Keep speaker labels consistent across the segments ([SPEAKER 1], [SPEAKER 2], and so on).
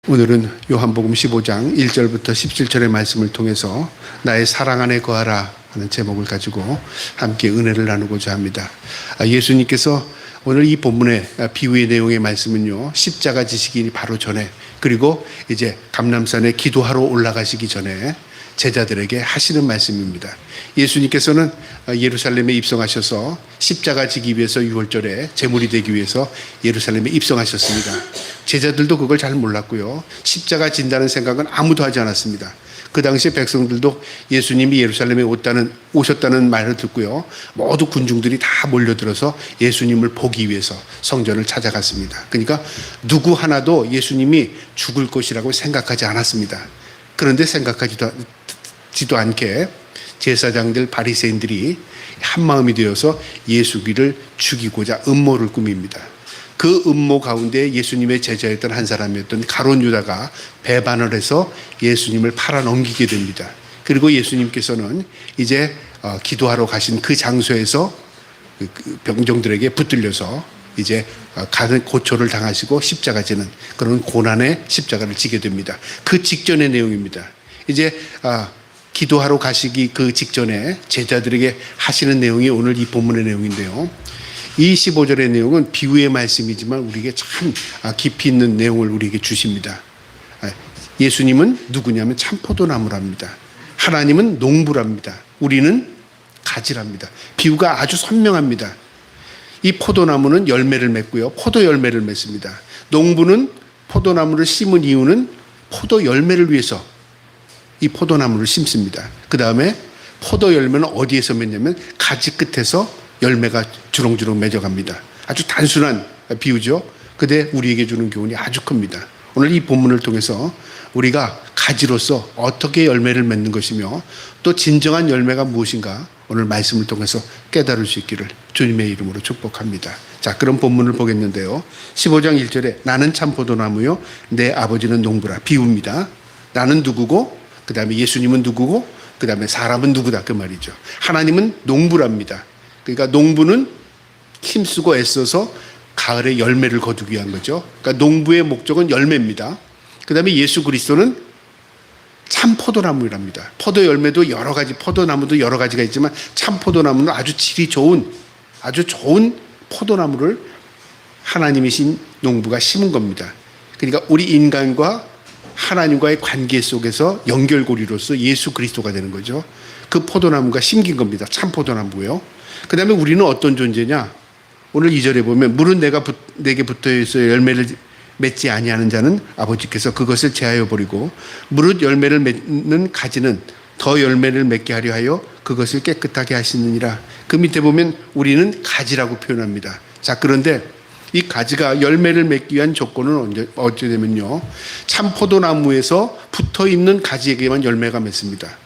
[SPEAKER 1] 오늘은 요한복음 15장 1절부터 17절의 말씀을 통해서 나의 사랑 안에 거하라 하는 제목을 가지고 함께 은혜를 나누고자 합니다. 예수님께서 오늘 이 본문의 비유의 내용의 말씀은요, 십자가 지시기 바로 전에, 그리고 이제 감람산에 기도하러 올라가시기 전에 제자들에게 하시는 말씀입니다. 예수님께서는 예루살렘에 입성하셔서 십자가 지기 위해서 6월절에 제물이 되기 위해서 예루살렘에 입성하셨습니다. 제자들도 그걸 잘 몰랐고요, 십자가 진다는 생각은 아무도 하지 않았습니다. 그 당시에 백성들도 예수님이 예루살렘에 오셨다는 말을 듣고요, 모두 군중들이 다 몰려들어서 예수님을 보기 위해서 성전을 찾아갔습니다. 그러니까 누구 하나도 예수님이 죽을 것이라고 생각하지 않았습니다. 그런데 생각하지도 않게 제사장들, 바리새인들이 한마음이 되어서 예수를 죽이고자 음모를 꾸밉니다. 그 음모 가운데 예수님의 제자였던 한 사람이었던 가룟 유다가 배반을 해서 예수님을 팔아넘기게 됩니다. 그리고 예수님께서는 이제 기도하러 가신 그 장소에서 병정들에게 붙들려서 이제 고초를 당하시고 십자가 지는 그런 고난의 십자가를 지게 됩니다. 그 직전의 내용입니다. 이제 기도하러 가시기 그 직전에 제자들에게 하시는 내용이 오늘 이 본문의 내용인데요, 이 15절의 내용은 비유의 말씀이지만 우리에게 참 깊이 있는 내용을 우리에게 주십니다. 예수님은 누구냐면 참포도나무랍니다. 하나님은 농부랍니다. 우리는 가지랍니다. 비유가 아주 선명합니다. 이 포도나무는 열매를 맺고요, 포도 열매를 맺습니다. 농부는 포도나무를 심은 이유는 포도 열매를 위해서 이 포도나무를 심습니다. 그 다음에 포도 열매는 어디에서 맺냐면 가지 끝에서 열매가 주렁주렁 맺어갑니다. 아주 단순한 비유죠. 근데 우리에게 주는 교훈이 아주 큽니다. 오늘 이 본문을 통해서 우리가 가지로서 어떻게 열매를 맺는 것이며 또 진정한 열매가 무엇인가 오늘 말씀을 통해서 깨달을 수 있기를 주님의 이름으로 축복합니다. 자, 그럼 본문을 보겠는데요, 15장 1절에 나는 참 포도나무요 내 아버지는 농부라. 비유입니다. 나는 누구고, 그 다음에 예수님은 누구고, 그 다음에 사람은 누구다, 그 말이죠. 하나님은 농부랍니다. 그러니까 농부는 힘쓰고 애써서 가을에 열매를 거두기 위한 거죠. 그러니까 농부의 목적은 열매입니다. 그 다음에 예수 그리스도는 참 포도나무랍니다. 포도 열매도 여러 가지, 포도나무도 여러 가지가 있지만 참 포도나무는 아주 질이 좋은, 아주 좋은 포도나무를 하나님이신 농부가 심은 겁니다. 그러니까 우리 인간과 하나님과의 관계 속에서 연결고리로서 예수 그리스도가 되는 거죠. 그 포도나무가 심긴 겁니다. 참 포도나무고요. 그 다음에 우리는 어떤 존재냐? 오늘 2절에 보면 물은 내게 붙어있어 열매를 맺지 아니하는 자는 아버지께서 그것을 제하여 버리고 무릇 열매를 맺는 가지는 더 열매를 맺게 하려 하여 그것을 깨끗하게 하시느니라. 그 밑에 보면 우리는 가지라고 표현합니다. 자, 그런데 이 가지가 열매를 맺기 위한 조건은 어찌 되면요, 참 포도나무에서 붙어있는 가지에게만 열매가 맺습니다.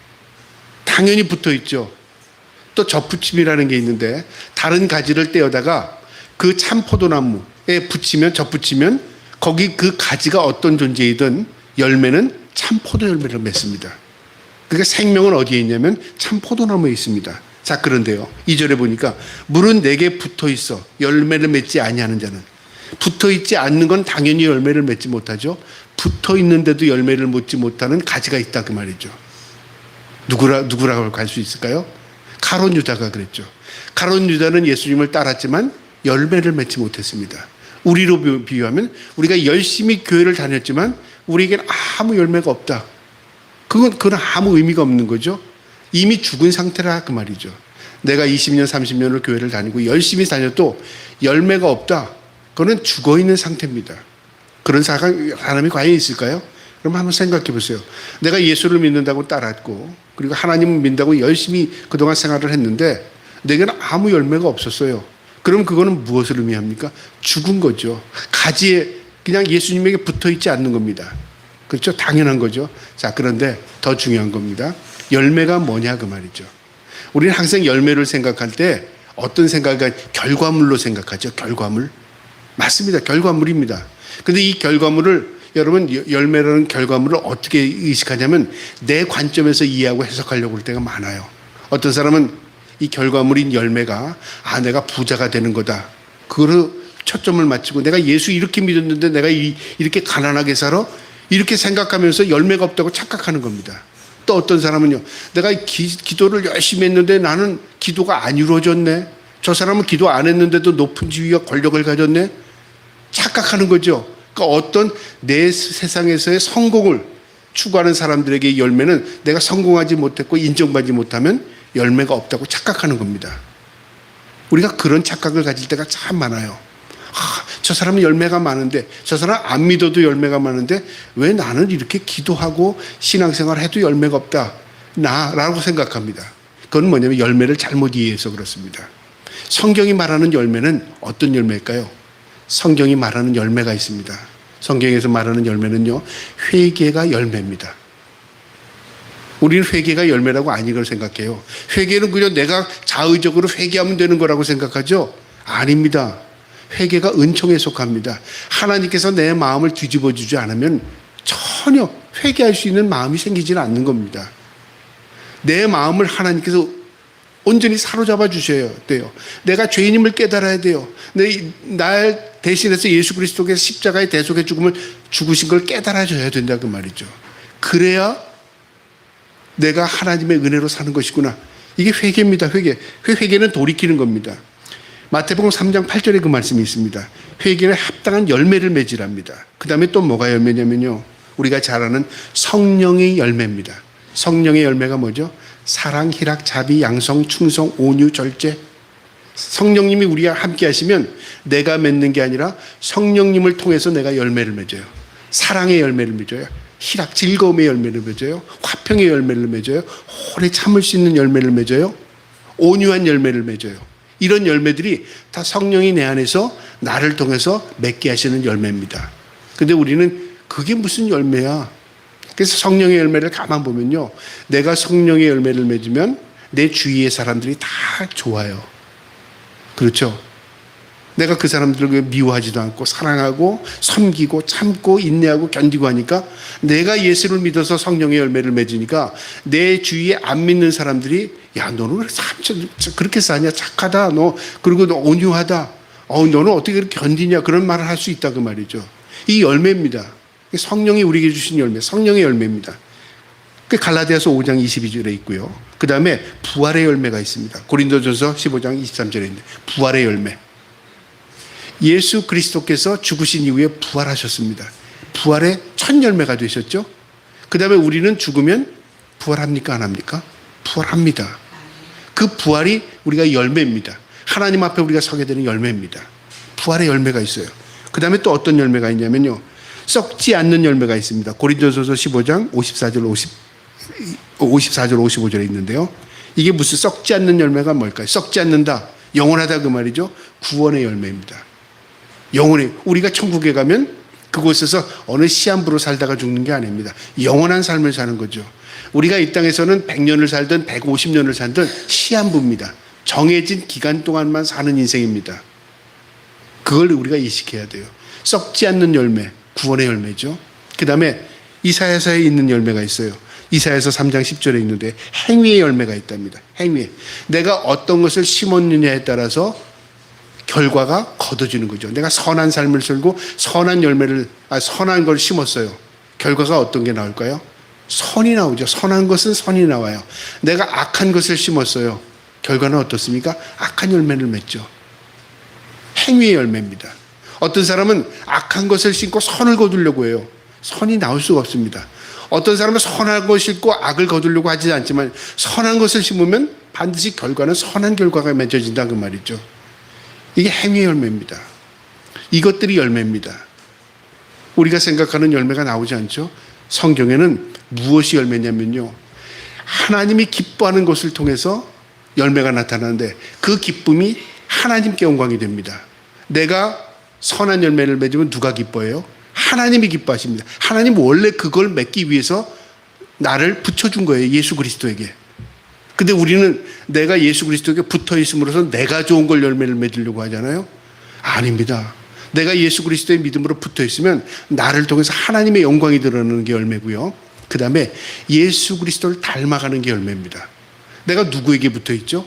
[SPEAKER 1] 당연히 붙어있죠. 또 접붙임이라는 게 있는데 다른 가지를 떼어다가 그 참 포도나무에 접붙이면 거기 그 가지가 어떤 존재이든 열매는 참 포도 열매를 맺습니다. 그러니까 생명은 어디에 있냐면 참 포도나무에 있습니다. 자, 그런데요, 2절에 보니까 물은 내게 붙어있어 열매를 맺지 아니하는 자는, 붙어있지 않는 건 당연히 열매를 맺지 못하죠. 붙어있는데도 열매를 맺지 못하는 가지가 있다, 그 말이죠. 누구라고 할 수 있을까요? 가룟 유다가 그랬죠. 가룟 유다는 예수님을 따랐지만 열매를 맺지 못했습니다. 우리로 비유하면 우리가 열심히 교회를 다녔지만 우리에게는 아무 열매가 없다. 그건 아무 의미가 없는 거죠. 이미 죽은 상태라, 그 말이죠. 내가 20년, 30년을 교회를 다니고 열심히 다녀도 열매가 없다. 그거는 죽어있는 상태입니다. 그런 사람이 과연 있을까요? 그럼 한번 생각해 보세요. 내가 예수를 믿는다고 따랐고 그리고 하나님을 믿는다고 열심히 그동안 생활을 했는데 내게는 아무 열매가 없었어요. 그럼 그거는 무엇을 의미합니까? 죽은 거죠. 가지에 그냥 예수님에게 붙어있지 않는 겁니다. 그렇죠? 당연한 거죠. 자, 그런데 더 중요한 겁니다. 열매가 뭐냐, 그 말이죠. 우리는 항상 열매를 생각할 때 어떤 생각을 결과물로 생각하죠. 결과물. 맞습니다. 결과물입니다. 근데 이 결과물을 여러분, 열매라는 결과물을 어떻게 의식하냐면 내 관점에서 이해하고 해석하려고 할 때가 많아요. 어떤 사람은 이 결과물인 열매가 내가 부자가 되는 거다, 그거를 초점을 맞추고 내가 예수 이렇게 믿었는데 내가 이렇게 가난하게 살아? 이렇게 생각하면서 열매가 없다고 착각하는 겁니다. 또 어떤 사람은요, 내가 기도를 열심히 했는데 나는 기도가 안 이루어졌네. 저 사람은 기도 안 했는데도 높은 지위와 권력을 가졌네. 착각하는 거죠. 그러니까 어떤 내 세상에서의 성공을 추구하는 사람들에게 열매는 내가 성공하지 못했고 인정받지 못하면 열매가 없다고 착각하는 겁니다. 우리가 그런 착각을 가질 때가 참 많아요. 저 사람은 열매가 많은데, 저 사람 안 믿어도 열매가 많은데 왜 나는 이렇게 기도하고 신앙생활 해도 열매가 없다, 라고 생각합니다. 그건 뭐냐면 열매를 잘못 이해해서 그렇습니다. 성경이 말하는 열매는 어떤 열매일까요? 성경이 말하는 열매가 있습니다. 성경에서 말하는 열매는요, 회개가 열매입니다. 우리는 회개가 열매라고 안 이걸 생각해요. 회개는 그냥 내가 자의적으로 회개하면 되는 거라고 생각하죠? 아닙니다. 회개가 은총에 속합니다. 하나님께서 내 마음을 뒤집어 주지 않으면 전혀 회개할 수 있는 마음이 생기지는 않는 겁니다. 내 마음을 하나님께서 온전히 사로잡아 주셔야 돼요. 내가 죄인임을 깨달아야 돼요. 날 대신해서 예수 그리스도께서 십자가의 대속의 죽음을 죽으신 걸 깨달아줘야 된다 그 말이죠. 그래야 내가 하나님의 은혜로 사는 것이구나. 이게 회개입니다. 회개는 돌이키는 겁니다. 마태복음 3장 8절에 그 말씀이 있습니다. 회개는 합당한 열매를 맺으랍니다. 그 다음에 또 뭐가 열매냐면요, 우리가 잘 아는 성령의 열매입니다. 성령의 열매가 뭐죠? 사랑, 희락, 자비, 양성, 충성, 온유, 절제. 성령님이 우리와 함께 하시면 내가 맺는 게 아니라 성령님을 통해서 내가 열매를 맺어요. 사랑의 열매를 맺어요. 희락, 즐거움의 열매를 맺어요. 화평의 열매를 맺어요. 오래 참을 수 있는 열매를 맺어요. 온유한 열매를 맺어요. 이런 열매들이 다 성령이 내 안에서 나를 통해서 맺게 하시는 열매입니다. 근데 우리는 그게 무슨 열매야? 그래서 성령의 열매를 가만 보면요, 내가 성령의 열매를 맺으면 내 주위의 사람들이 다 좋아요. 그렇죠? 내가 그 사람들을 미워하지도 않고 사랑하고 섬기고 참고 인내하고 견디고 하니까, 내가 예수를 믿어서 성령의 열매를 맺으니까 내 주위에 안 믿는 사람들이, 야, 너는 그렇게 사냐? 착하다. 그리고 너 온유하다. 너는 어떻게 그렇게 견디냐? 그런 말을 할 수 있다 그 말이죠. 이 열매입니다. 성령이 우리에게 주신 열매, 성령의 열매입니다. 그 갈라디아서 5장 22절에 있고요. 그 다음에 부활의 열매가 있습니다. 고린도전서 15장 23절에 있는데, 부활의 열매. 예수 그리스도께서 죽으신 이후에 부활하셨습니다. 부활의 첫 열매가 되셨죠. 그 다음에 우리는 죽으면 부활합니까? 안 합니까? 부활합니다. 그 부활이 우리가 열매입니다. 하나님 앞에 우리가 서게 되는 열매입니다. 부활의 열매가 있어요. 그 다음에 또 어떤 열매가 있냐면요, 썩지 않는 열매가 있습니다. 고린도전서 15장 54절 55절에 있는데요. 이게 무슨 썩지 않는 열매가 뭘까요? 썩지 않는다, 영원하다 그 말이죠. 구원의 열매입니다. 영원히 우리가 천국에 가면 그곳에서 어느 시한부로 살다가 죽는 게 아닙니다. 영원한 삶을 사는 거죠. 우리가 이 땅에서는 100년을 살든 150년을 살든 시한부입니다. 정해진 기간 동안만 사는 인생입니다. 그걸 우리가 인식해야 돼요. 썩지 않는 열매, 구원의 열매죠. 그 다음에 이사야서에 있는 열매가 있어요. 이사야서 3장 10절에 있는데 행위의 열매가 있답니다. 행위. 내가 어떤 것을 심었느냐에 따라서 결과가 거둬지는 거죠. 내가 선한 삶을 살고 선한 걸 심었어요. 결과가 어떤 게 나올까요? 선이 나오죠. 선한 것은 선이 나와요. 내가 악한 것을 심었어요. 결과는 어떻습니까? 악한 열매를 맺죠. 행위의 열매입니다. 어떤 사람은 악한 것을 심고 선을 거두려고 해요. 선이 나올 수가 없습니다. 어떤 사람은 선한 것을 심고 악을 거두려고 하지 않지만 선한 것을 심으면 반드시 결과는 선한 결과가 맺어진다 그 말이죠. 이게 행위의 열매입니다. 이것들이 열매입니다. 우리가 생각하는 열매가 나오지 않죠. 성경에는 무엇이 열매냐면요, 하나님이 기뻐하는 것을 통해서 열매가 나타나는데 그 기쁨이 하나님께 영광이 됩니다. 내가 선한 열매를 맺으면 누가 기뻐해요? 하나님이 기뻐하십니다. 하나님 원래 그걸 맺기 위해서 나를 붙여준 거예요. 예수 그리스도에게. 근데 우리는 내가 예수 그리스도에게 붙어 있음으로써 내가 좋은 걸 열매를 맺으려고 하잖아요. 아닙니다. 내가 예수 그리스도의 믿음으로 붙어 있으면 나를 통해서 하나님의 영광이 드러나는 게 열매고요. 그 다음에 예수 그리스도를 닮아가는 게 열매입니다. 내가 누구에게 붙어 있죠?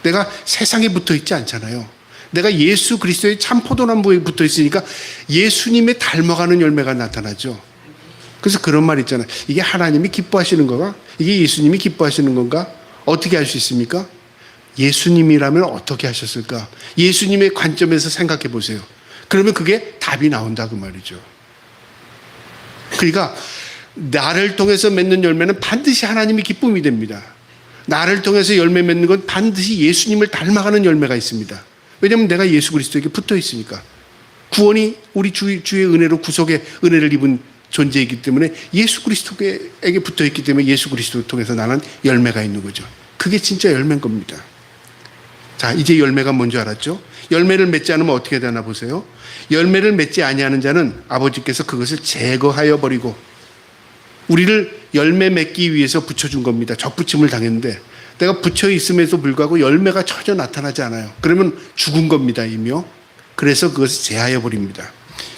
[SPEAKER 1] 내가 세상에 붙어 있지 않잖아요. 내가 예수 그리스도의 참 포도나무에 붙어 있으니까 예수님의 닮아가는 열매가 나타나죠. 그래서 그런 말 있잖아요. 이게 하나님이 기뻐하시는 건가? 이게 예수님이 기뻐하시는 건가? 어떻게 할 수 있습니까? 예수님이라면 어떻게 하셨을까? 예수님의 관점에서 생각해 보세요. 그러면 그게 답이 나온다 그 말이죠. 그러니까 나를 통해서 맺는 열매는 반드시 하나님이 기쁨이 됩니다. 나를 통해서 열매 맺는 건 반드시 예수님을 닮아가는 열매가 있습니다. 왜냐하면 내가 예수 그리스도에게 붙어 있으니까. 구원이 우리 주의 은혜로 구속의 은혜를 입은 존재이기 때문에 예수 그리스도에게 붙어 있기 때문에 예수 그리스도를 통해서 나는 열매가 있는 거죠. 그게 진짜 열매인 겁니다. 자, 이제 열매가 뭔지 알았죠? 열매를 맺지 않으면 어떻게 되나 보세요. 열매를 맺지 아니하는 자는 아버지께서 그것을 제거하여 버리고, 우리를 열매 맺기 위해서 붙여준 겁니다. 접붙임을 당했는데 내가 붙여 있음에도 불구하고 열매가 전혀 나타나지 않아요. 그러면 죽은 겁니다, 이미요. 그래서 그것을 제하여 버립니다.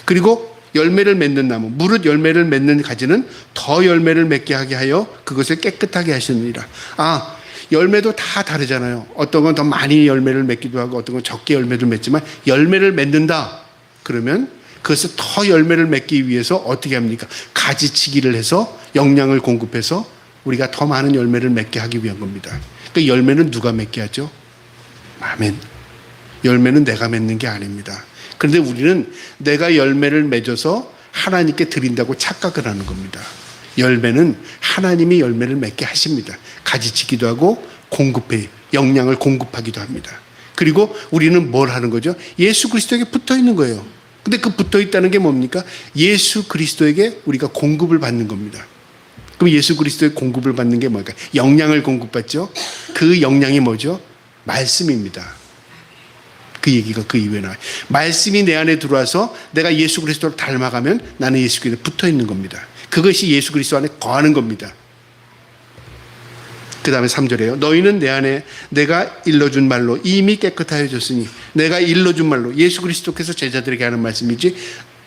[SPEAKER 1] 그리고 열매를 맺는 나무, 무릇 열매를 맺는 가지는 더 열매를 맺게 하게 하여 그것을 깨끗하게 하시느니라. 열매도 다 다르잖아요. 어떤 건 더 많이 열매를 맺기도 하고 어떤 건 적게 열매를 맺지만 열매를 맺는다 그러면 그것을 더 열매를 맺기 위해서 어떻게 합니까? 가지치기를 해서 영양을 공급해서 우리가 더 많은 열매를 맺게 하기 위한 겁니다. 그러니까 열매는 누가 맺게 하죠? 아멘. 열매는 내가 맺는 게 아닙니다. 그런데 우리는 내가 열매를 맺어서 하나님께 드린다고 착각을 하는 겁니다. 열매는 하나님이 열매를 맺게 하십니다. 가지치기도 하고 공급해 영양을 공급하기도 합니다. 그리고 우리는 뭘 하는 거죠? 예수 그리스도에게 붙어 있는 거예요. 근데 그 붙어 있다는 게 뭡니까? 예수 그리스도에게 우리가 공급을 받는 겁니다. 그럼 예수 그리스도의 공급을 받는 게 뭘까요? 영양을 공급받죠. 그 영양이 뭐죠? 말씀입니다. 그 얘기가 그 이후에 나와요. 말씀이 내 안에 들어와서 내가 예수 그리스도를 닮아가면 나는 예수 그리스도에 붙어 있는 겁니다. 그것이 예수 그리스도 안에 거하는 겁니다. 그 다음에 3절에요. 너희는 내 안에 내가 일러준 말로 이미 깨끗하여졌으니, 내가 일러준 말로 예수 그리스도께서 제자들에게 하는 말씀이지.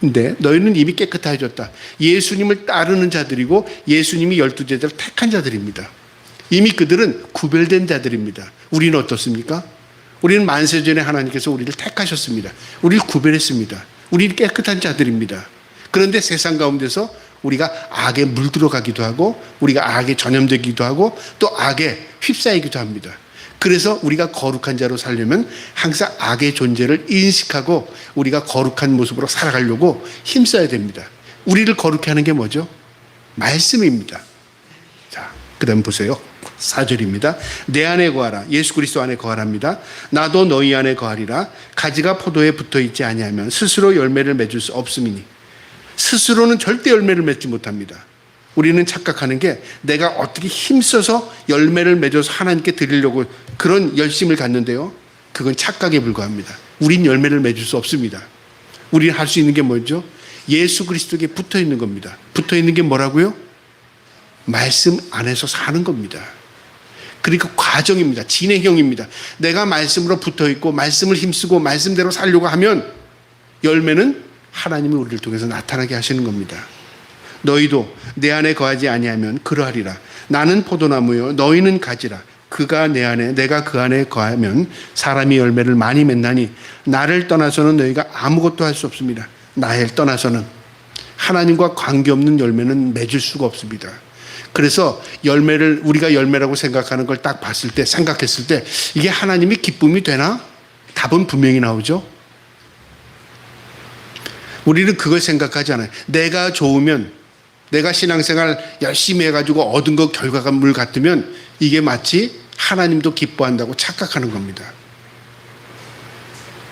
[SPEAKER 1] 근데 너희는 이미 깨끗하여졌다. 예수님을 따르는 자들이고 예수님이 12제자를 택한 자들입니다. 이미 그들은 구별된 자들입니다. 우리는 어떻습니까? 우리는 만세전에 하나님께서 우리를 택하셨습니다. 우리를 구별했습니다. 우리는 깨끗한 자들입니다. 그런데 세상 가운데서 우리가 악에 물들어가기도 하고 우리가 악에 전염되기도 하고 또 악에 휩싸이기도 합니다. 그래서 우리가 거룩한 자로 살려면 항상 악의 존재를 인식하고 우리가 거룩한 모습으로 살아가려고 힘써야 됩니다. 우리를 거룩해 하는 게 뭐죠? 말씀입니다. 자, 그 다음 보세요. 4절입니다. 내 안에 거하라. 예수 그리스도 안에 거하랍니다. 나도 너희 안에 거하리라. 가지가 포도에 붙어있지 아니하면 스스로 열매를 맺을 수 없음이니. 스스로는 절대 열매를 맺지 못합니다. 우리는 착각하는 게 내가 어떻게 힘써서 열매를 맺어서 하나님께 드리려고 그런 열심을 갖는데요. 그건 착각에 불과합니다. 우린 열매를 맺을 수 없습니다. 우리는 할 수 있는 게 뭐죠? 예수 그리스도에게 붙어 있는 겁니다. 붙어 있는 게 뭐라고요? 말씀 안에서 사는 겁니다. 그러니까 과정입니다. 진행형입니다. 내가 말씀으로 붙어 있고 말씀을 힘쓰고 말씀대로 살려고 하면 열매는 하나님이 우리를 통해서 나타나게 하시는 겁니다. 너희도 내 안에 거하지 아니하면 그러하리라. 나는 포도나무요 너희는 가지라. 그가 내 안에 내가 그 안에 거하면 사람이 열매를 많이 맺나니 나를 떠나서는 너희가 아무것도 할 수 없습니다. 나를 떠나서는 하나님과 관계없는 열매는 맺을 수가 없습니다. 그래서 열매를 우리가 열매라고 생각하는 걸 딱 봤을 때 생각했을 때 이게 하나님이 기쁨이 되나? 답은 분명히 나오죠. 우리는 그걸 생각하지 않아요. 내가 좋으면 내가 신앙생활 열심히 해가지고 얻은 것 결과물 같으면 이게 마치 하나님도 기뻐한다고 착각하는 겁니다.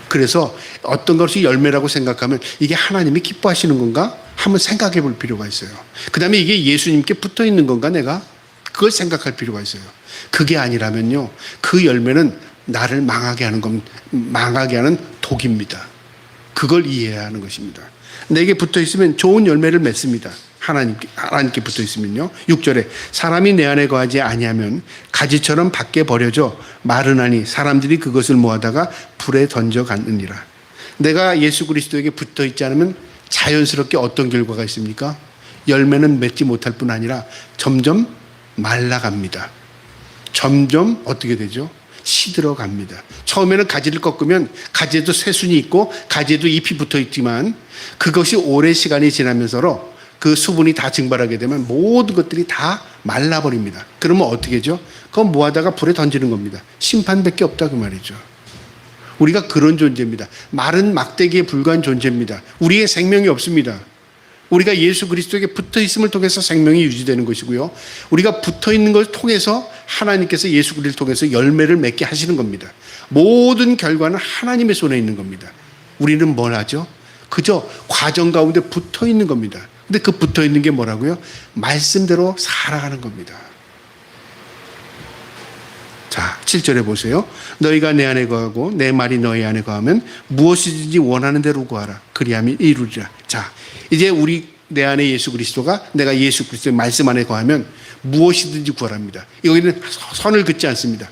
[SPEAKER 1] 그래서 어떤 것이 열매라고 생각하면 이게 하나님이 기뻐하시는 건가? 한번 생각해 볼 필요가 있어요. 그 다음에 이게 예수님께 붙어 있는 건가 내가? 그걸 생각할 필요가 있어요. 그게 아니라면요. 그 열매는 나를 망하게 하는 독입니다. 그걸 이해해야 하는 것입니다. 내게 붙어 있으면 좋은 열매를 맺습니다. 하나님께 붙어 있으면요. 6절에 사람이 내 안에 거하지 아니하면 가지처럼 밖에 버려져 마르나니 사람들이 그것을 모아다가 불에 던져 갔느니라. 내가 예수 그리스도에게 붙어 있지 않으면 자연스럽게 어떤 결과가 있습니까? 열매는 맺지 못할 뿐 아니라 점점 말라갑니다. 점점 어떻게 되죠? 시들어 갑니다. 처음에는 가지를 꺾으면 가지에도 새순이 있고 가지에도 잎이 붙어 있지만 그것이 오랜 시간이 지나면서 그 수분이 다 증발하게 되면 모든 것들이 다 말라버립니다. 그러면 어떻게 하죠? 그건 모아다가 불에 던지는 겁니다. 심판밖에 없다 그 말이죠. 우리가 그런 존재입니다. 마른 막대기에 불과한 존재입니다. 우리의 생명이 없습니다. 우리가 예수 그리스도에게 붙어 있음을 통해서 생명이 유지되는 것이고요. 우리가 붙어 있는 것을 통해서 하나님께서 예수 그리스도를 통해서 열매를 맺게 하시는 겁니다. 모든 결과는 하나님의 손에 있는 겁니다. 우리는 뭘 하죠? 그저 과정 가운데 붙어 있는 겁니다. 근데 그 붙어 있는 게 뭐라고요? 말씀대로 살아가는 겁니다. 자, 7절에 보세요. 너희가 내 안에 거하고 내 말이 너희 안에 거하면 무엇이든지 원하는 대로 구하라. 그리하면 이루리라. 자, 이제 내 안에 예수 그리스도가 내가 예수 그리스도의 말씀 안에 거하면 무엇이든지 구하랍니다. 여기는 선을 긋지 않습니다.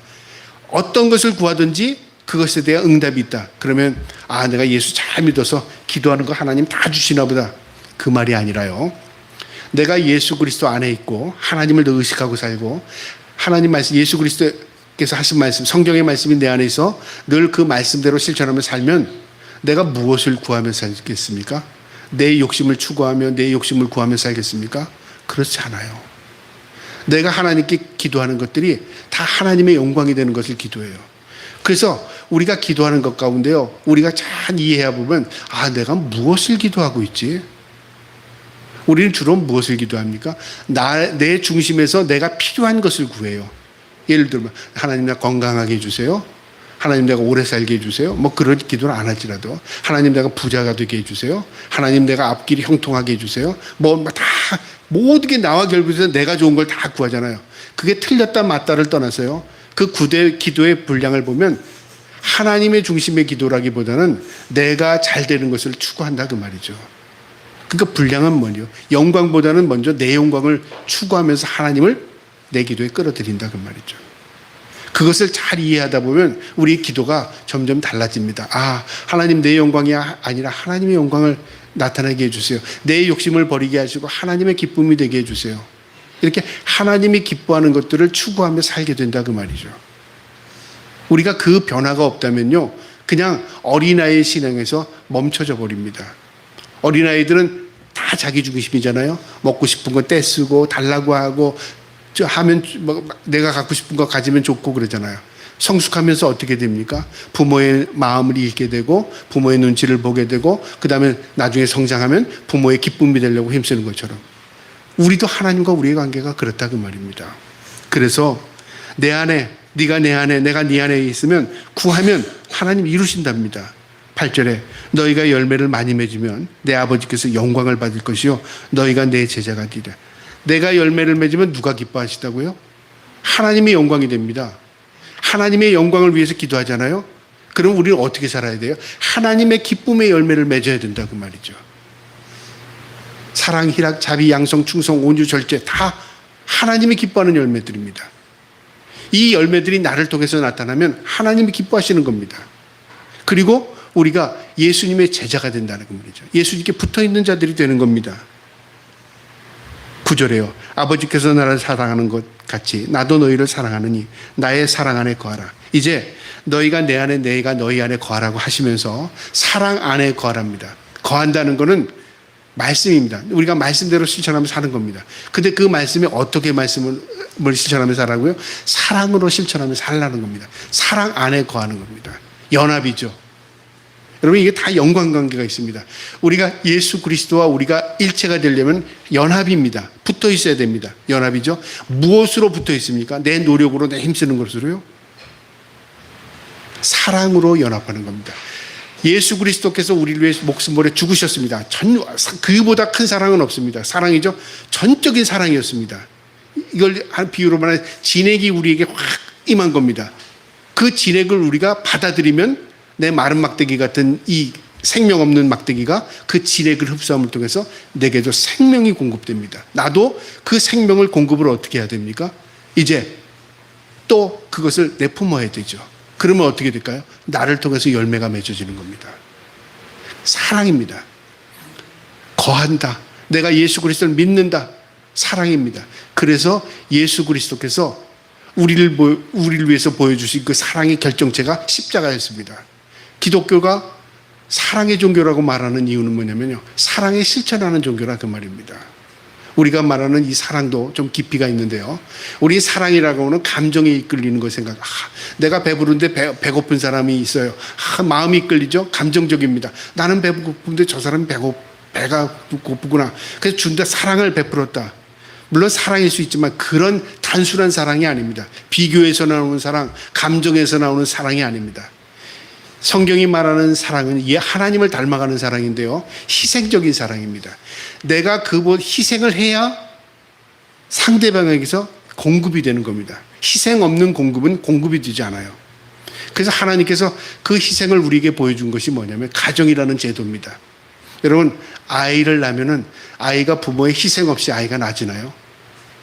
[SPEAKER 1] 어떤 것을 구하든지 그것에 대한 응답이 있다. 그러면 내가 예수 잘 믿어서 기도하는 거 하나님 다 주시나 보다. 그 말이 아니라요. 내가 예수 그리스도 안에 있고 하나님을 더 의식하고 살고 하나님 말씀 예수 그리스도께서 하신 말씀 성경의 말씀이 내 안에 있어 늘 그 말씀대로 실천하며 살면 내가 무엇을 구하며 살겠습니까? 내 욕심을 추구하며 내 욕심을 구하며 살겠습니까? 그렇지 않아요. 내가 하나님께 기도하는 것들이 다 하나님의 영광이 되는 것을 기도해요. 그래서 우리가 기도하는 것 가운데요, 우리가 잘 이해해 보면 내가 무엇을 기도하고 있지? 우리는 주로 무엇을 기도합니까? 내 중심에서 내가 필요한 것을 구해요. 예를 들면 하나님 나 건강하게 해주세요. 하나님 내가 오래 살게 해주세요. 뭐 그런 기도를 안 할지라도 하나님 내가 부자가 되게 해주세요. 하나님 내가 앞길이 형통하게 해주세요. 다 모든 게 나와 결부해서 내가 좋은 걸 다 구하잖아요. 그게 틀렸다 맞다를 떠나서요. 그 기도의 분량을 보면 하나님의 중심의 기도라기보다는 내가 잘 되는 것을 추구한다 그 말이죠. 그러니까 분량은 뭐죠? 영광보다는 먼저 내 영광을 추구하면서 하나님을 내 기도에 끌어들인다 그 말이죠. 그것을 잘 이해하다 보면 우리 기도가 점점 달라집니다. 하나님 내 영광이 아니라 하나님의 영광을 나타나게 해주세요. 내 욕심을 버리게 하시고 하나님의 기쁨이 되게 해주세요. 이렇게 하나님이 기뻐하는 것들을 추구하며 살게 된다 그 말이죠. 우리가 그 변화가 없다면요, 그냥 어린아이의 신앙에서 멈춰져 버립니다. 어린아이들은 다 자기 중심이잖아요. 먹고 싶은 거 떼쓰고 달라고 하고 하면 내가 갖고 싶은 거 가지면 좋고 그러잖아요. 성숙하면서 어떻게 됩니까? 부모의 마음을 읽게 되고 부모의 눈치를 보게 되고 그 다음에 나중에 성장하면 부모의 기쁨이 되려고 힘쓰는 것처럼 우리도 하나님과 우리의 관계가 그렇다 그 말입니다. 그래서 내 안에 네가 내 안에 내가 네 안에 있으면 구하면 하나님 이루신답니다. 8절에 너희가 열매를 많이 맺으면 내 아버지께서 영광을 받을 것이요 너희가 내 제자가 되리라. 내가 열매를 맺으면 누가 기뻐하시다고요? 하나님의 영광이 됩니다. 하나님의 영광을 위해서 기도하잖아요. 그럼 우리는 어떻게 살아야 돼요? 하나님의 기쁨의 열매를 맺어야 된다 그 말이죠. 사랑, 희락, 자비, 양성, 충성, 온유, 절제 다 하나님이 기뻐하는 열매들입니다. 이 열매들이 나를 통해서 나타나면 하나님이 기뻐하시는 겁니다. 그리고 우리가 예수님의 제자가 된다는 겁니다. 예수님께 붙어있는 자들이 되는 겁니다. 9절에요. 아버지께서 나를 사랑하는 것 같이 나도 너희를 사랑하느니 나의 사랑 안에 거하라. 이제 너희가 내 안에 내가 너희 안에 거하라고 하시면서 사랑 안에 거하랍니다. 거한다는 것은 말씀입니다. 우리가 말씀대로 실천하며 사는 겁니다. 근데 그 말씀이 어떻게 말씀을 실천하며 살라고요? 사랑으로 실천하며 살라는 겁니다. 사랑 안에 거하는 겁니다. 연합이죠. 여러분 이게 다 연관관계가 있습니다. 우리가 예수 그리스도와 우리가 일체가 되려면 연합입니다. 붙어 있어야 됩니다. 연합이죠. 무엇으로 붙어 있습니까? 내 노력으로 내 힘쓰는 것으로요? 사랑으로 연합하는 겁니다. 예수 그리스도께서 우리를 위해 목숨 버려 죽으셨습니다. 그보다 큰 사랑은 없습니다. 사랑이죠. 전적인 사랑이었습니다. 이걸 한 비유로 말하면 진액이 우리에게 확 임한 겁니다. 그 진액을 우리가 받아들이면 내 마른 막대기 같은 이 생명 없는 막대기가 그 진액을 흡수함을 통해서 내게도 생명이 공급됩니다. 나도 그 생명을 공급을 어떻게 해야 됩니까? 이제 또 그것을 내뿜어야 되죠. 그러면 어떻게 될까요? 나를 통해서 열매가 맺어지는 겁니다. 사랑입니다. 거한다. 내가 예수 그리스도를 믿는다. 사랑입니다. 그래서 예수 그리스도께서 우리를 위해서 보여주신 그 사랑의 결정체가 십자가였습니다. 기독교가 사랑의 종교라고 말하는 이유는 뭐냐면요, 사랑에 실천하는 종교라 그 말입니다. 우리가 말하는 이 사랑도 좀 깊이가 있는데요, 우리 사랑이라고 하는 감정에 이끌리는 거 생각. 내가 배부른데 배고픈 사람이 있어요. 마음이 이끌리죠. 감정적입니다. 나는 배고픈데 저 사람은 배가 고프구나. 그래서 준다, 사랑을 베풀었다. 물론 사랑일 수 있지만 그런 단순한 사랑이 아닙니다. 비교에서 나오는 사랑, 감정에서 나오는 사랑이 아닙니다. 성경이 말하는 사랑은 하나님을 닮아가는 사랑인데요, 희생적인 사랑입니다. 내가 희생을 해야 상대방에게서 공급이 되는 겁니다. 희생 없는 공급은 공급이 되지 않아요. 그래서 하나님께서 그 희생을 우리에게 보여준 것이 뭐냐면 가정이라는 제도입니다. 여러분, 아이를 낳으면은 아이가 부모의 희생 없이 아이가 나지나요?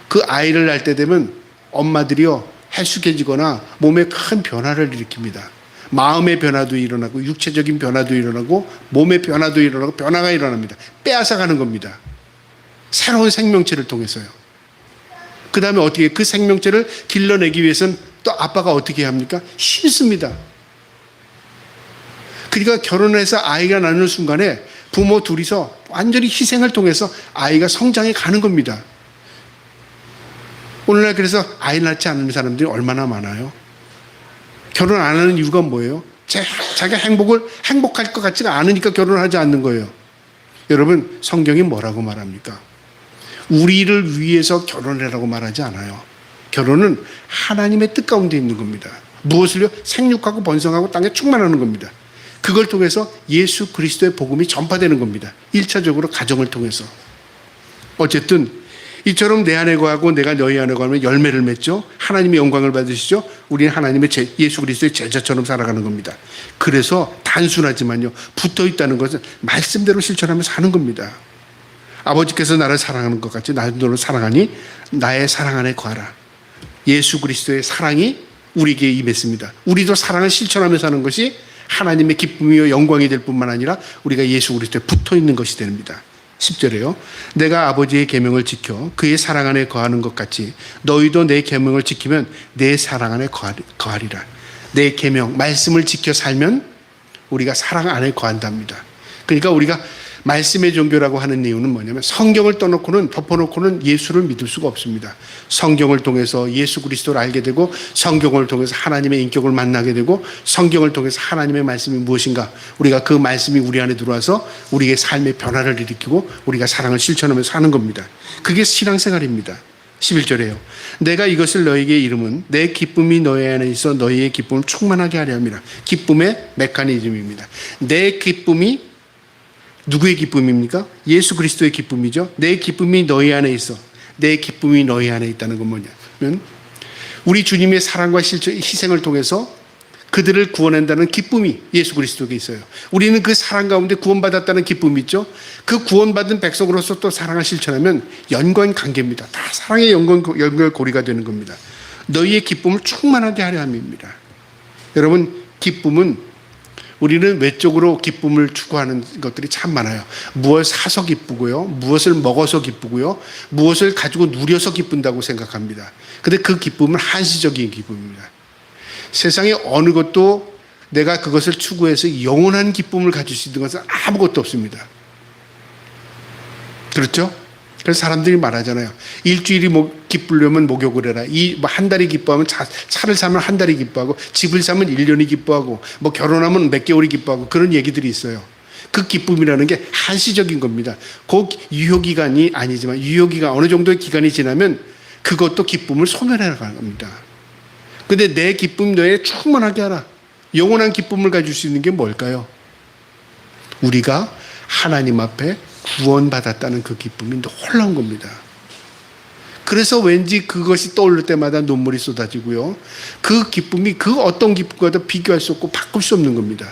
[SPEAKER 1] 그 아이를 낳을 때 되면 엄마들이요, 해숙해지거나 몸에 큰 변화를 일으킵니다. 마음의 변화도 일어나고 육체적인 변화도 일어나고 몸의 변화도 일어나고 변화가 일어납니다. 빼앗아가는 겁니다. 새로운 생명체를 통해서요. 그 다음에 어떻게 그 생명체를 길러내기 위해서는 또 아빠가 어떻게 합니까? 힘씁니다. 그러니까 결혼해서 아이가 나는 순간에 부모 둘이서 완전히 희생을 통해서 아이가 성장해 가는 겁니다. 오늘날 그래서 아이 낳지 않는 사람들이 얼마나 많아요? 결혼 안 하는 이유가 뭐예요? 자기가 행복할 것 같지가 않으니까 결혼하지 않는 거예요. 여러분, 성경이 뭐라고 말합니까? 우리를 위해서 결혼해라고 말하지 않아요. 결혼은 하나님의 뜻 가운데 있는 겁니다. 무엇을요? 생육하고 번성하고 땅에 충만하는 겁니다. 그걸 통해서 예수 그리스도의 복음이 전파되는 겁니다. 1차적으로 가정을 통해서. 어쨌든 이처럼 내 안에 거하고 내가 너희 안에 거하면 열매를 맺죠. 하나님의 영광을 받으시죠. 우리는 하나님의 예수 그리스도의 제자처럼 살아가는 겁니다. 그래서 단순하지만요, 붙어있다는 것은 말씀대로 실천하면서 사는 겁니다. 아버지께서 나를 사랑하는 것 같이 나도 너를 사랑하니 나의 사랑 안에 거하라. 예수 그리스도의 사랑이 우리에게 임했습니다. 우리도 사랑을 실천하면서 사는 것이 하나님의 기쁨이요 영광이 될 뿐만 아니라 우리가 예수 그리스도에 붙어있는 것이 됩니다. 10절에요. 내가 아버지의 계명을 지켜 그의 사랑 안에 거하는 것 같이 너희도 내 계명을 지키면 내 사랑 안에 거하리라. 내 계명, 말씀을 지켜 살면 우리가 사랑 안에 거한답니다. 그러니까 우리가 말씀의 종교라고 하는 이유는 뭐냐면 성경을 덮어놓고는 예수를 믿을 수가 없습니다. 성경을 통해서 예수 그리스도를 알게 되고 성경을 통해서 하나님의 인격을 만나게 되고 성경을 통해서 하나님의 말씀이 무엇인가, 우리가 그 말씀이 우리 안에 들어와서 우리의 삶의 변화를 일으키고 우리가 사랑을 실천하면서 사는 겁니다. 그게 신앙생활입니다. 11절에요. 내가 이것을 너희에게 이름은 내 기쁨이 너희 안에 있어 너희의 기쁨을 충만하게 하려 함이라. 기쁨의 메커니즘입니다. 내 기쁨이 누구의 기쁨입니까? 예수 그리스도의 기쁨이죠. 내 기쁨이 너희 안에 있어. 내 기쁨이 너희 안에 있다는 건 뭐냐면 우리 주님의 사랑과 희생을 통해서 그들을 구원한다는 기쁨이 예수 그리스도에게 있어요. 우리는 그 사랑 가운데 구원받았다는 기쁨이 있죠. 그 구원받은 백성으로서 또 사랑을 실천하면 연관 관계입니다. 다 사랑의 연결고리가 되는 겁니다. 너희의 기쁨을 충만하게 하려 함입니다. 여러분, 기쁨은 우리는 외적으로 기쁨을 추구하는 것들이 참 많아요. 무엇을 사서 기쁘고요, 무엇을 먹어서 기쁘고요, 무엇을 가지고 누려서 기쁜다고 생각합니다. 근데 그 기쁨은 한시적인 기쁨입니다. 세상에 어느 것도 내가 그것을 추구해서 영원한 기쁨을 가질 수 있는 것은 아무것도 없습니다. 그렇죠? 그래서 사람들이 말하잖아요. 일주일이 기쁘려면 목욕을 해라. 한 달이 기뻐하면 차를 사면 한 달이 기뻐하고 집을 사면 1년이 기뻐하고 결혼하면 몇 개월이 기뻐하고 그런 얘기들이 있어요. 그 기쁨이라는 게 한시적인 겁니다. 그 유효기간이 아니지만 유효기간 어느 정도의 기간이 지나면 그것도 기쁨을 소멸해 가는 겁니다. 근데 내 기쁨 너에 충만하게 하라. 영원한 기쁨을 가질 수 있는 게 뭘까요? 우리가 하나님 앞에 구원받았다는 그 기쁨이 놀라운 겁니다. 그래서 왠지 그것이 떠오를 때마다 눈물이 쏟아지고요. 그 기쁨이 그 어떤 기쁨과도 비교할 수 없고 바꿀 수 없는 겁니다.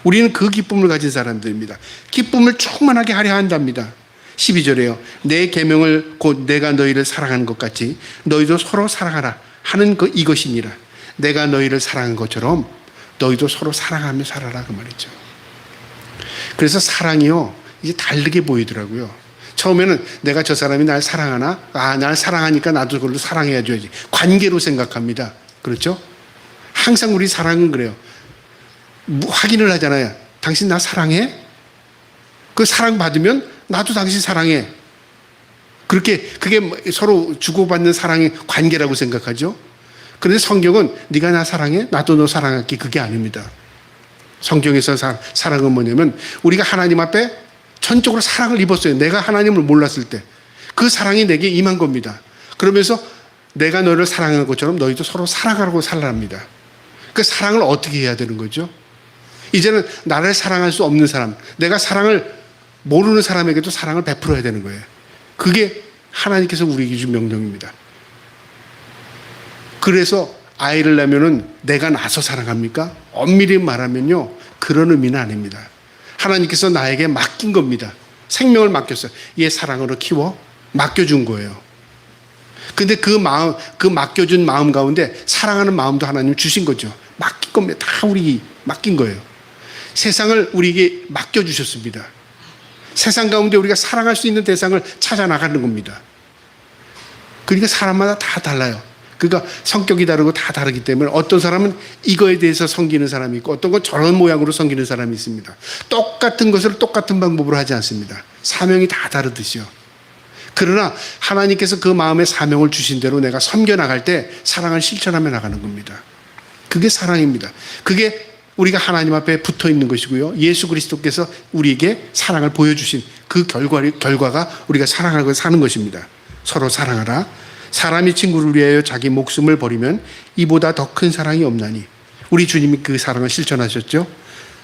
[SPEAKER 1] 우리는 그 기쁨을 가진 사람들입니다. 기쁨을 충만하게 하려 한답니다. 12절에요. 내 계명을 곧 내가 너희를 사랑하는 것 같이 너희도 서로 사랑하라 하는 이것이니라. 내가 너희를 사랑한 것처럼 너희도 서로 사랑하며 살아라 그 말이죠. 그래서 사랑이요, 이게 다르게 보이더라고요. 처음에는 내가 저 사람이 날 사랑하나? 날 사랑하니까 나도 그걸로 사랑해줘야지. 관계로 생각합니다. 그렇죠? 항상 우리 사랑은 그래요. 확인을 하잖아요. 당신 나 사랑해? 그 사랑받으면 나도 당신 사랑해. 그게 서로 주고받는 사랑의 관계라고 생각하죠. 그런데 성경은 네가 나 사랑해? 나도 너 사랑할게. 그게 아닙니다. 성경에서 사랑은 뭐냐면 우리가 하나님 앞에 전적으로 사랑을 입었어요. 내가 하나님을 몰랐을 때 그 사랑이 내게 임한 겁니다. 그러면서 내가 너를 사랑한 것처럼 너희도 서로 사랑하라고 살랍니다. 그 사랑을 어떻게 해야 되는 거죠? 이제는 나를 사랑할 수 없는 사람, 내가 사랑을 모르는 사람에게도 사랑을 베풀어야 되는 거예요. 그게 하나님께서 우리에게 준 명령입니다. 그래서 아이를 낳으면은 내가 나서 사랑합니까? 엄밀히 말하면요, 그런 의미는 아닙니다. 하나님께서 나에게 맡긴 겁니다. 생명을 맡겼어요. 얘 사랑으로 키워 맡겨준 거예요. 근데 그 맡겨준 마음 가운데 사랑하는 마음도 하나님 주신 거죠. 맡긴 겁니다. 다 우리 맡긴 거예요. 세상을 우리에게 맡겨주셨습니다. 세상 가운데 우리가 사랑할 수 있는 대상을 찾아 나가는 겁니다. 그러니까 사람마다 다 달라요. 그러니까 성격이 다르고 다 다르기 때문에 어떤 사람은 이거에 대해서 섬기는 사람이 있고 어떤 건 저런 모양으로 섬기는 사람이 있습니다. 똑같은 것을 똑같은 방법으로 하지 않습니다. 사명이 다 다르듯이요. 그러나 하나님께서 그 마음의 사명을 주신 대로 내가 섬겨나갈 때 사랑을 실천하며 나가는 겁니다. 그게 사랑입니다. 그게 우리가 하나님 앞에 붙어 있는 것이고요. 예수 그리스도께서 우리에게 사랑을 보여주신 그 결과가 우리가 사랑하고 사는 것입니다. 서로 사랑하라. 사람이 친구를 위하여 자기 목숨을 버리면 이보다 더 큰 사랑이 없나니. 우리 주님이 그 사랑을 실천하셨죠.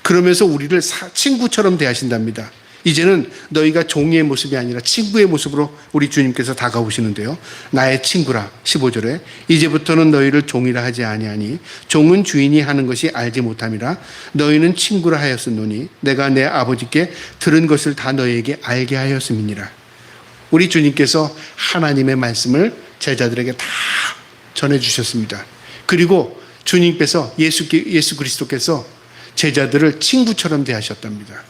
[SPEAKER 1] 그러면서 우리를 친구처럼 대하신답니다. 이제는 너희가 종의 모습이 아니라 친구의 모습으로 우리 주님께서 다가오시는데요. 나의 친구라 15절에 이제부터는 너희를 종이라 하지 아니하니 종은 주인이 하는 것이 알지 못함이라 너희는 친구라 하였으노니 내가 내 아버지께 들은 것을 다 너희에게 알게 하였음이니라. 우리 주님께서 하나님의 말씀을 제자들에게 다 전해주셨습니다. 그리고 주님께서 예수 그리스도께서 제자들을 친구처럼 대하셨답니다.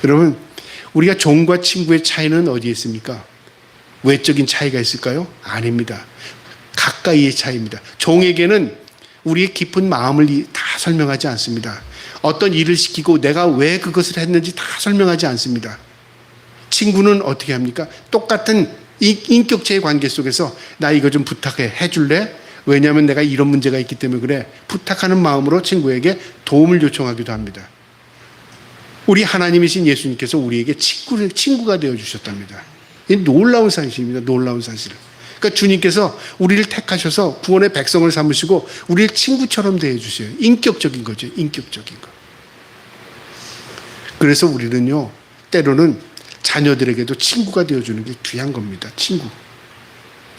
[SPEAKER 1] 여러분, 우리가 종과 친구의 차이는 어디에 있습니까? 외적인 차이가 있을까요? 아닙니다. 가까이의 차이입니다. 종에게는 우리의 깊은 마음을 다 설명하지 않습니다. 어떤 일을 시키고 내가 왜 그것을 했는지 다 설명하지 않습니다. 친구는 어떻게 합니까? 똑같은 인격체의 관계 속에서 나 이거 좀 부탁해. 해줄래? 왜냐하면 내가 이런 문제가 있기 때문에 그래. 부탁하는 마음으로 친구에게 도움을 요청하기도 합니다. 우리 하나님이신 예수님께서 우리에게 친구가 되어주셨답니다. 이 놀라운 사실입니다. 놀라운 사실. 그러니까 주님께서 우리를 택하셔서 구원의 백성을 삼으시고 우리를 친구처럼 대해주세요. 인격적인 거죠. 인격적인 거. 그래서 우리는요, 때로는 자녀들에게도 친구가 되어주는 게 귀한 겁니다.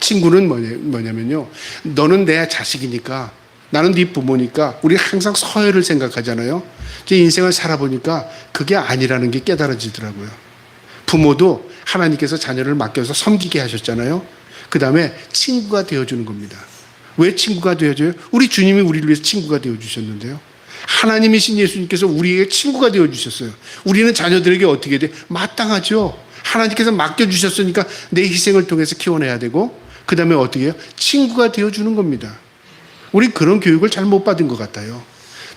[SPEAKER 1] 친구는 뭐냐면요, 너는 내 자식이니까, 나는 네 부모니까, 우리 항상 서열을 생각하잖아요. 제 인생을 살아보니까 그게 아니라는 게 깨달아지더라고요. 부모도 하나님께서 자녀를 맡겨서 섬기게 하셨잖아요. 그 다음에 친구가 되어주는 겁니다. 왜 친구가 되어줘요? 우리 주님이 우리를 위해서 친구가 되어주셨는데요. 하나님이신 예수님께서 우리에게 친구가 되어주셨어요. 우리는 자녀들에게 어떻게 돼? 마땅하죠. 하나님께서 맡겨주셨으니까 내 희생을 통해서 키워내야 되고, 그 다음에 어떻게 해요? 친구가 되어주는 겁니다. 우리 그런 교육을 잘 못 받은 것 같아요.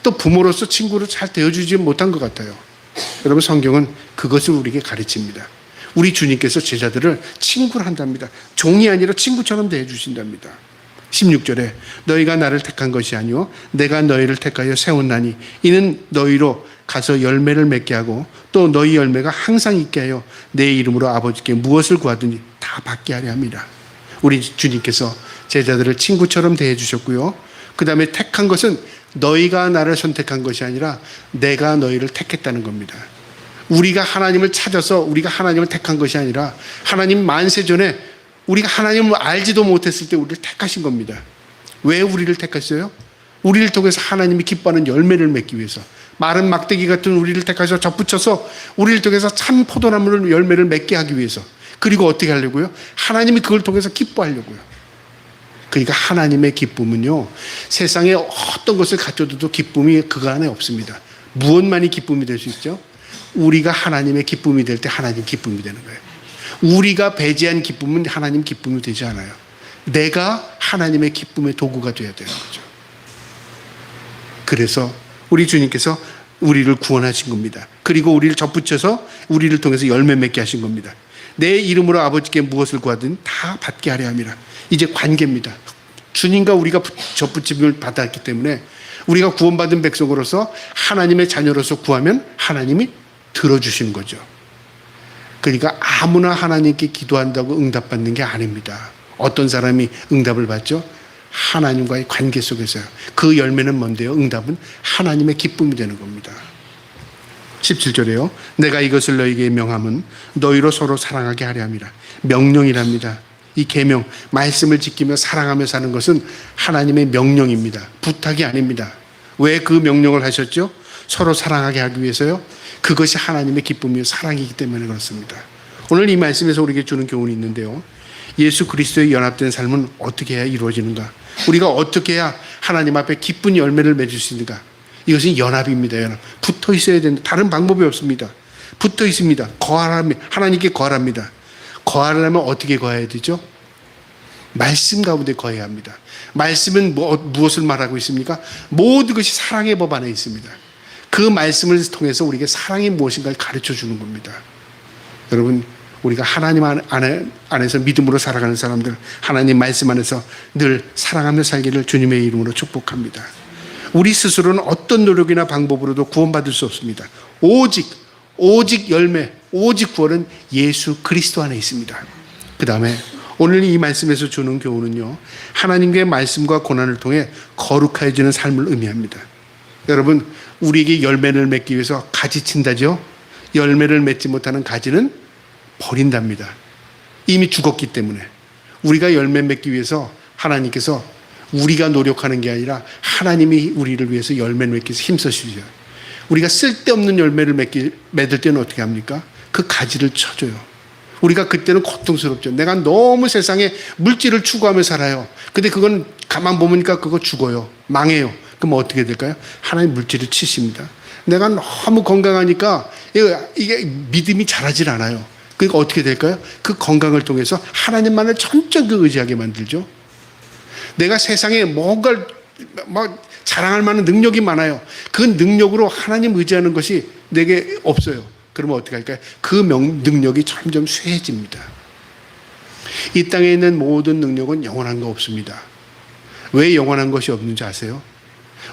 [SPEAKER 1] 또 부모로서 친구를 잘 대해주지 못한 것 같아요. 여러분, 성경은 그것을 우리에게 가르칩니다. 우리 주님께서 제자들을 친구를 한답니다. 종이 아니라 친구처럼 대해주신답니다. 16절에 너희가 나를 택한 것이 아니오 내가 너희를 택하여 세웠나니 이는 너희로 가서 열매를 맺게 하고 또 너희 열매가 항상 있게 하여 내 이름으로 아버지께 무엇을 구하든지 다 받게 하려 합니다. 우리 주님께서 제자들을 친구처럼 대해주셨고요. 그 다음에 택한 것은 너희가 나를 선택한 것이 아니라 내가 너희를 택했다는 겁니다. 우리가 하나님을 찾아서 우리가 하나님을 택한 것이 아니라 하나님 만세 전에 우리가 하나님을 알지도 못했을 때 우리를 택하신 겁니다. 왜 우리를 택했어요? 우리를 통해서 하나님이 기뻐하는 열매를 맺기 위해서, 마른 막대기 같은 우리를 택하셔서 접붙여서 우리를 통해서 참 포도나무를 열매를 맺게 하기 위해서, 그리고 어떻게 하려고요? 하나님이 그걸 통해서 기뻐하려고요. 그러니까 하나님의 기쁨은요, 세상에 어떤 것을 가져도 기쁨이 그거 안에 없습니다. 무엇만이 기쁨이 될 수 있죠? 우리가 하나님의 기쁨이 될 때 하나님 기쁨이 되는 거예요. 우리가 배제한 기쁨은 하나님 기쁨이 되지 않아요. 내가 하나님의 기쁨의 도구가 되어야 되는 거죠. 그래서 우리 주님께서 우리를 구원하신 겁니다. 그리고 우리를 접붙여서 우리를 통해서 열매 맺게 하신 겁니다. 내 이름으로 아버지께 무엇을 구하든 다 받게 하려 함이라. 이제 관계입니다. 주님과 우리가 접붙임을 받았기 때문에 우리가 구원받은 백성으로서 하나님의 자녀로서 구하면 하나님이 들어주시는 거죠. 그러니까 아무나 하나님께 기도한다고 응답받는 게 아닙니다. 어떤 사람이 응답을 받죠? 하나님과의 관계 속에서요. 그 열매는 뭔데요? 응답은 하나님의 기쁨이 되는 겁니다. 17절에요. 내가 이것을 너희에게 명함은 너희로 서로 사랑하게 하려 함이라. 명령이랍니다. 이 계명, 말씀을 지키며 사랑하며 사는 것은 하나님의 명령입니다. 부탁이 아닙니다. 왜 그 명령을 하셨죠? 서로 사랑하게 하기 위해서요. 그것이 하나님의 기쁨이요 사랑이기 때문에 그렇습니다. 오늘 이 말씀에서 우리에게 주는 교훈이 있는데요. 예수 그리스도의 연합된 삶은 어떻게 해야 이루어지는가? 우리가 어떻게 해야 하나님 앞에 기쁜 열매를 맺을 수 있는가? 이것은 연합입니다. 연합. 붙어 있어야 된다. 다른 방법이 없습니다. 붙어 있습니다. 하나님께 거하랍니다. 거하려면 어떻게 거해야 되죠? 말씀 가운데 거해야 합니다. 말씀은 무엇을 말하고 있습니까? 모든 것이 사랑의 법 안에 있습니다. 그 말씀을 통해서 우리에게 사랑이 무엇인가를 가르쳐 주는 겁니다. 여러분, 우리가 하나님 안에서 믿음으로 살아가는 사람들, 하나님 말씀 안에서 늘 사랑하며 살기를 주님의 이름으로 축복합니다. 우리 스스로는 어떤 노력이나 방법으로도 구원받을 수 없습니다. 오직 열매, 오직 구원은 예수 그리스도 안에 있습니다. 그 다음에 오늘 이 말씀에서 주는 교훈은요, 하나님의 말씀과 고난을 통해 거룩해지는 삶을 의미합니다. 여러분, 우리에게 열매를 맺기 위해서 가지 친다죠? 열매를 맺지 못하는 가지는 버린답니다. 이미 죽었기 때문에. 우리가 열매 맺기 위해서 하나님께서 우리가 노력하는 게 아니라 하나님이 우리를 위해서 열매를 맺기 위해서 힘써주죠. 우리가 쓸데없는 열매를 맺을 때는 어떻게 합니까? 그 가지를 쳐줘요. 우리가 그때는 고통스럽죠. 내가 너무 세상에 물질을 추구하며 살아요. 근데 그건 가만 보니까 그거 죽어요. 망해요. 그럼 어떻게 될까요? 하나님 물질을 치십니다. 내가 너무 건강하니까 이게 믿음이 자라질 않아요. 그러니까 어떻게 될까요? 그 건강을 통해서 하나님만을 전적으로 의지하게 만들죠. 내가 세상에 뭔가 자랑할 만한 능력이 많아요. 그 능력으로 하나님 의지하는 것이 내게 없어요. 그러면 어떻게 할까요? 그 능력이 점점 쇠해집니다. 이 땅에 있는 모든 능력은 영원한 거 없습니다. 왜 영원한 것이 없는지 아세요?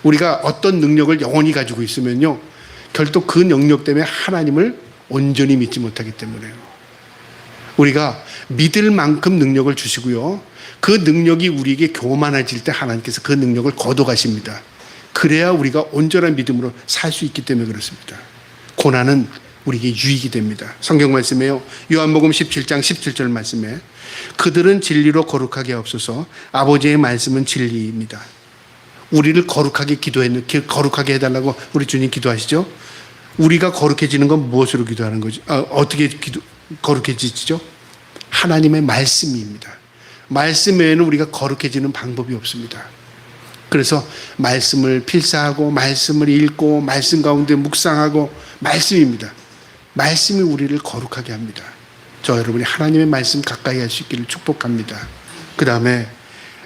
[SPEAKER 1] 우리가 어떤 능력을 영원히 가지고 있으면요, 결국 그 능력 때문에 하나님을 온전히 믿지 못하기 때문에요. 우리가 믿을 만큼 능력을 주시고요, 그 능력이 우리에게 교만해질 때 하나님께서 그 능력을 거둬가십니다. 그래야 우리가 온전한 믿음으로 살 수 있기 때문에 그렇습니다. 고난은 우리에게 유익이 됩니다. 성경 말씀에요, 요한복음 17장 17절 말씀에 그들은 진리로 거룩하게 하옵소서. 아버지의 말씀은 진리입니다. 우리를 거룩하게 해달라고 우리 주님 기도하시죠. 우리가 거룩해지는 건 무엇으로 기도하는 거죠? 어떻게 거룩해지죠? 하나님의 말씀입니다. 말씀 외에는 우리가 거룩해지는 방법이 없습니다. 그래서 말씀을 필사하고 말씀을 읽고 말씀 가운데 묵상하고 말씀입니다. 말씀이 우리를 거룩하게 합니다. 저 여러분이 하나님의 말씀 가까이 할 수 있기를 축복합니다. 그 다음에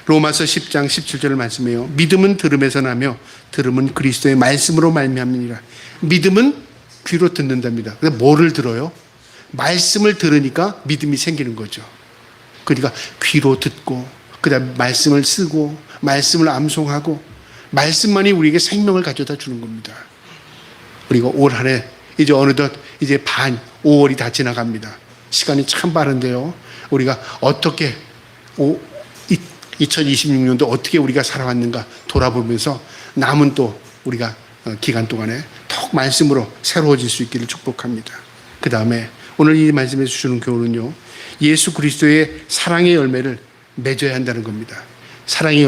[SPEAKER 1] 로마서 10장 17절을 말씀해요. 믿음은 들음에서 나며 들음은 그리스도의 말씀으로 말미암느니라. 믿음은 귀로 듣는답니다. 근데 뭐를 들어요? 말씀을 들으니까 믿음이 생기는 거죠. 그러니까 귀로 듣고 그다음 말씀을 쓰고 말씀을 암송하고 말씀만이 우리에게 생명을 가져다 주는 겁니다. 그리고 올 한 해 이제 어느덧 이제 5월이 다 지나갑니다. 시간이 참 빠른데요. 우리가 어떻게 2026년도 어떻게 우리가 살아왔는가 돌아보면서 남은 또 우리가 기간 동안에 더 말씀으로 새로워질 수 있기를 축복합니다. 그 다음에 오늘 이 말씀에서 주는 교훈은요, 예수 그리스도의 사랑의 열매를 맺어야 한다는 겁니다. 사랑의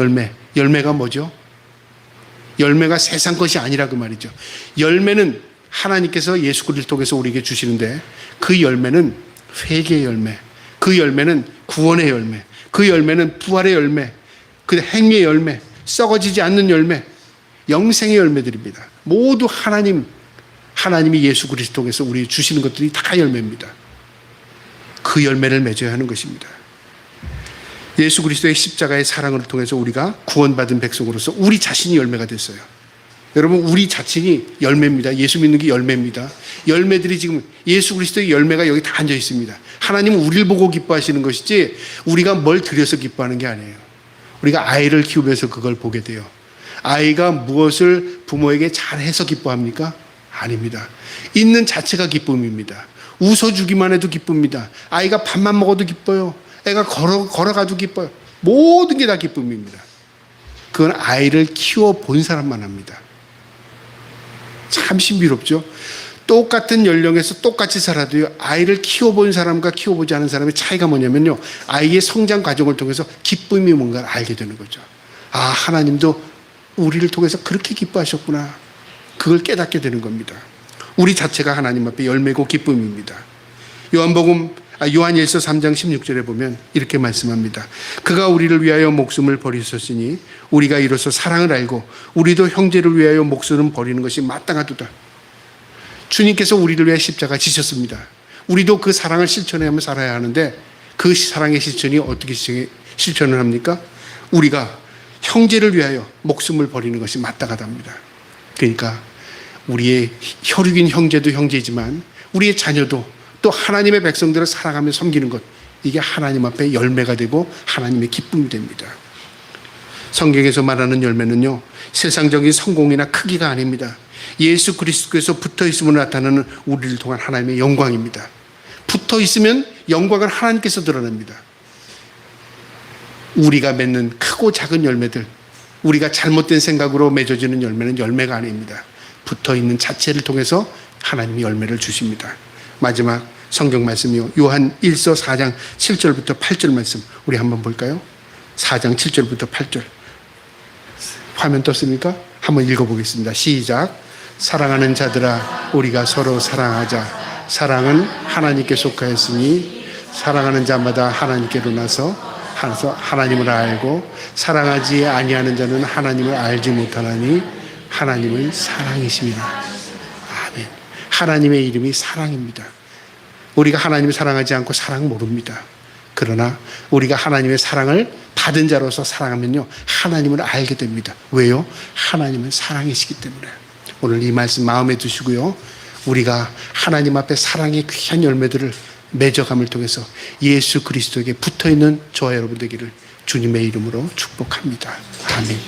[SPEAKER 1] 열매가 뭐죠? 열매가 세상 것이 아니라 그 말이죠. 열매는 하나님께서 예수 그리스도를 통해서 우리에게 주시는데 그 열매는 회개의 열매, 그 열매는 구원의 열매, 그 열매는 부활의 열매, 그 행위의 열매, 썩어지지 않는 열매, 영생의 열매들입니다. 모두 하나님 하나님이 예수 그리스도 통해서 우리 주시는 것들이 다 열매입니다. 그 열매를 맺어야 하는 것입니다. 예수 그리스도의 십자가의 사랑을 통해서 우리가 구원받은 백성으로서 우리 자신이 열매가 됐어요. 여러분, 우리 자신이 열매입니다. 예수 믿는 게 열매입니다. 열매들이 지금 예수 그리스도의 열매가 여기 다 앉아 있습니다. 하나님은 우리를 보고 기뻐하시는 것이지 우리가 뭘 드려서 기뻐하는 게 아니에요. 우리가 아이를 키우면서 그걸 보게 돼요. 아이가 무엇을 부모에게 잘해서 기뻐합니까? 아닙니다. 있는 자체가 기쁨입니다. 웃어주기만 해도 기쁩니다. 아이가 밥만 먹어도 기뻐요. 애가 걸어가도 기뻐요. 모든 게 다 기쁨입니다. 그건 아이를 키워본 사람만 합니다. 참 신비롭죠? 똑같은 연령에서 똑같이 살아도요, 아이를 키워본 사람과 키워보지 않은 사람의 차이가 뭐냐면요, 아이의 성장 과정을 통해서 기쁨이 뭔가를 알게 되는 거죠. 아, 하나님도 우리를 통해서 그렇게 기뻐하셨구나. 그걸 깨닫게 되는 겁니다. 우리 자체가 하나님 앞에 열매고 기쁨입니다. 요한일서 3장 16절에 보면 이렇게 말씀합니다. 그가 우리를 위하여 목숨을 버리셨으니 우리가 이로써 사랑을 알고 우리도 형제를 위하여 목숨을 버리는 것이 마땅하도다. 주님께서 우리를 위해 십자가 지셨습니다. 우리도 그 사랑을 실천하며 살아야 하는데 그 사랑의 실천이 어떻게 실천을 합니까? 우리가 형제를 위하여 목숨을 버리는 것이 마땅하답니다. 그러니까 우리의 혈육인 형제도 형제지만 우리의 자녀도 또 하나님의 백성들을 사랑하며 섬기는 것, 이게 하나님 앞에 열매가 되고 하나님의 기쁨이 됩니다. 성경에서 말하는 열매는요, 세상적인 성공이나 크기가 아닙니다. 예수 그리스도께서 붙어 있음으로 나타나는 우리를 통한 하나님의 영광입니다. 붙어 있으면 영광을 하나님께서 드러냅니다. 우리가 맺는 크고 작은 열매들, 우리가 잘못된 생각으로 맺어지는 열매는 열매가 아닙니다. 붙어 있는 자체를 통해서 하나님이 열매를 주십니다. 마지막 성경 말씀이요, 요한 1서 4장 7절부터 8절 말씀 우리 한번 볼까요? 4장 7절부터 8절 화면 떴습니까? 한번 읽어보겠습니다. 시작. 사랑하는 자들아, 우리가 서로 사랑하자. 사랑은 하나님께 속하였으니 사랑하는 자마다 하나님께로 나서 하나님을 알고 사랑하지 아니하는 자는 하나님을 알지 못하나니 하나님은 사랑이십니다. 아멘. 하나님의 이름이 사랑입니다. 우리가 하나님을 사랑하지 않고 사랑 모릅니다. 그러나 우리가 하나님의 사랑을 받은 자로서 사랑하면요, 하나님을 알게 됩니다. 왜요? 하나님은 사랑이시기 때문에. 오늘 이 말씀 마음에 두시고요, 우리가 하나님 앞에 사랑의 귀한 열매들을 맺어감을 통해서 예수 그리스도에게 붙어있는 저와 여러분 되기를 주님의 이름으로 축복합니다. 아멘.